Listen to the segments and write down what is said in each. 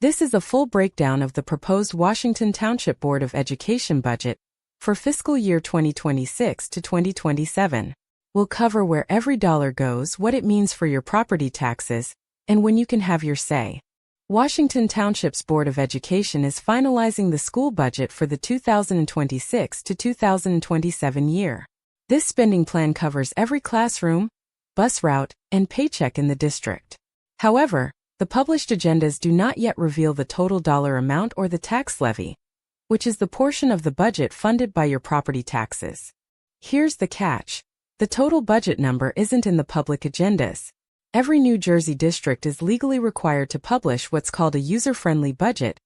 This is a full breakdown of the proposed Washington Township Board of Education budget for fiscal year 2026 to 2027. We'll cover where every dollar goes, what it means for your property taxes, and when you can have your say. Washington Township's Board of Education is finalizing the school budget for the 2026 to 2027 year. This spending plan covers every classroom, bus route, and paycheck in the district. However, the published agendas do not yet reveal the total dollar amount or the tax levy, which is the portion of the budget funded by your property taxes. Here's the catch. The total budget number isn't in the public agendas. Every New Jersey district is legally required to publish what's called a user-friendly budget,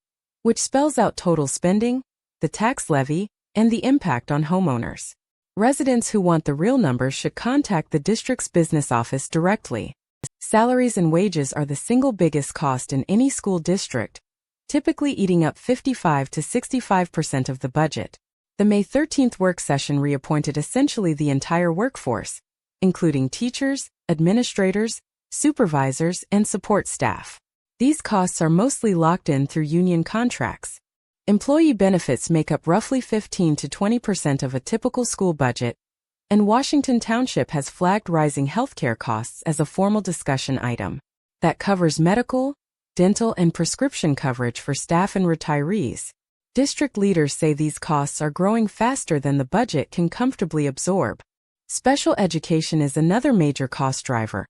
which spells out total spending, the tax levy, and the impact on homeowners. Residents who want the real numbers should contact the district's business office directly. Salaries and wages are the single biggest cost in any school district, typically eating up 55 to 65% of the budget. The May 13th work session reappointed essentially the entire workforce, including teachers, administrators, supervisors, and support staff. These costs are mostly locked in through union contracts. Employee benefits make up roughly 15 to 20% of a typical school budget, and Washington Township has flagged rising healthcare costs as a formal discussion item. That covers medical, dental, and prescription coverage for staff and retirees. District leaders say these costs are growing faster than the budget can comfortably absorb. Special education is another major cost driver,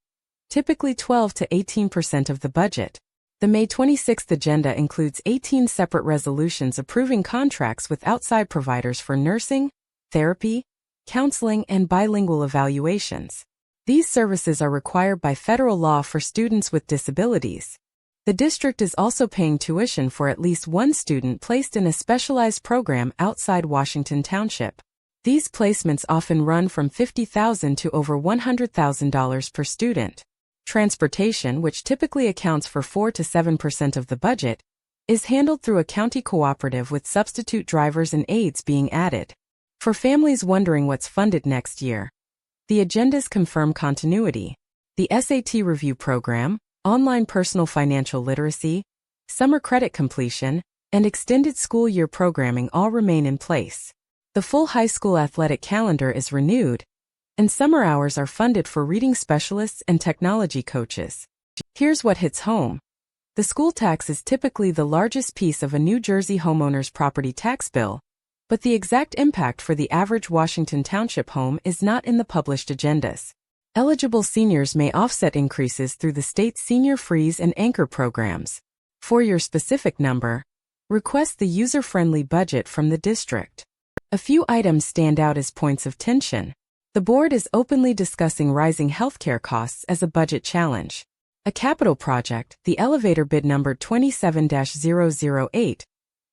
typically 12 to 18% of the budget. The May 26th agenda includes 18 separate resolutions approving contracts with outside providers for nursing, therapy, counseling, and bilingual evaluations. These services are required by federal law for students with disabilities. The district is also paying tuition for at least one student placed in a specialized program outside Washington Township. These placements often run from $50,000 to over $100,000 per student. Transportation, which typically accounts for 4 to 7% of the budget, is handled through a county cooperative with substitute drivers and aides being added. For families wondering what's funded next year, the agendas confirm continuity. The SAT review program, online personal financial literacy, summer credit completion, and extended school year programming all remain in place. The full high school athletic calendar is renewed, and summer hours are funded for reading specialists and technology coaches. Here's what hits home. The school tax is typically the largest piece of a New Jersey homeowner's property tax bill, but the exact impact for the average Washington Township home is not in the published agendas. Eligible seniors may offset increases through the state's Senior Freeze and Anchor programs. For your specific number, request the user-friendly budget from the district. A few items stand out as points of tension. The board is openly discussing rising healthcare costs as a budget challenge. A capital project, the elevator bid number 27-008,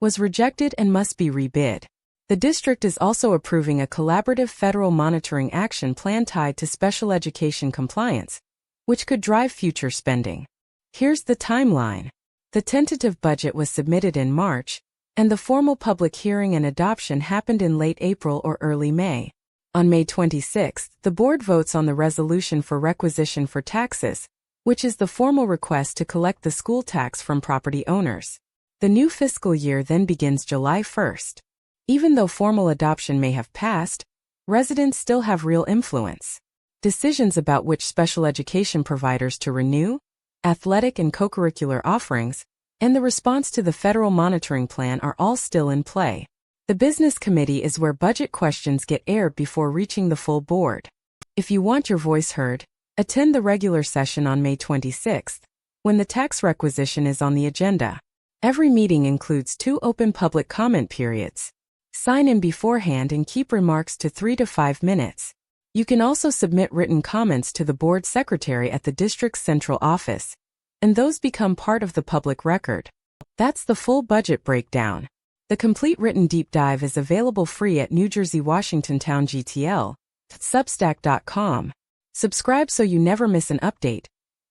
was rejected and must be rebid. The district is also approving a collaborative federal monitoring action plan tied to special education compliance, which could drive future spending. Here's the timeline. The tentative budget was submitted in March, and the formal public hearing and adoption happened in late April or early May. On May 26, the board votes on the resolution for requisition for taxes, which is the formal request to collect the school tax from property owners. The new fiscal year then begins July 1st. Even though formal adoption may have passed, residents still have real influence. Decisions about which special education providers to renew, athletic and co-curricular offerings, and the response to the federal monitoring plan are all still in play. The Business Committee is where budget questions get aired before reaching the full board. If you want your voice heard, attend the regular session on May 26, when the tax requisition is on the agenda. Every meeting includes 2 open public comment periods. Sign in beforehand and keep remarks to 3 to 5 minutes. You can also submit written comments to the board secretary at the district's central office, and those become part of the public record. That's the full budget breakdown. The complete written deep dive is available free at New Jersey Washington Town GTL, substack.com. Subscribe so you never miss an update.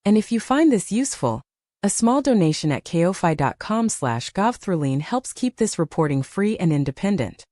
And if you find this useful, a small donation at ko-fi.com/govthroline helps keep this reporting free and independent.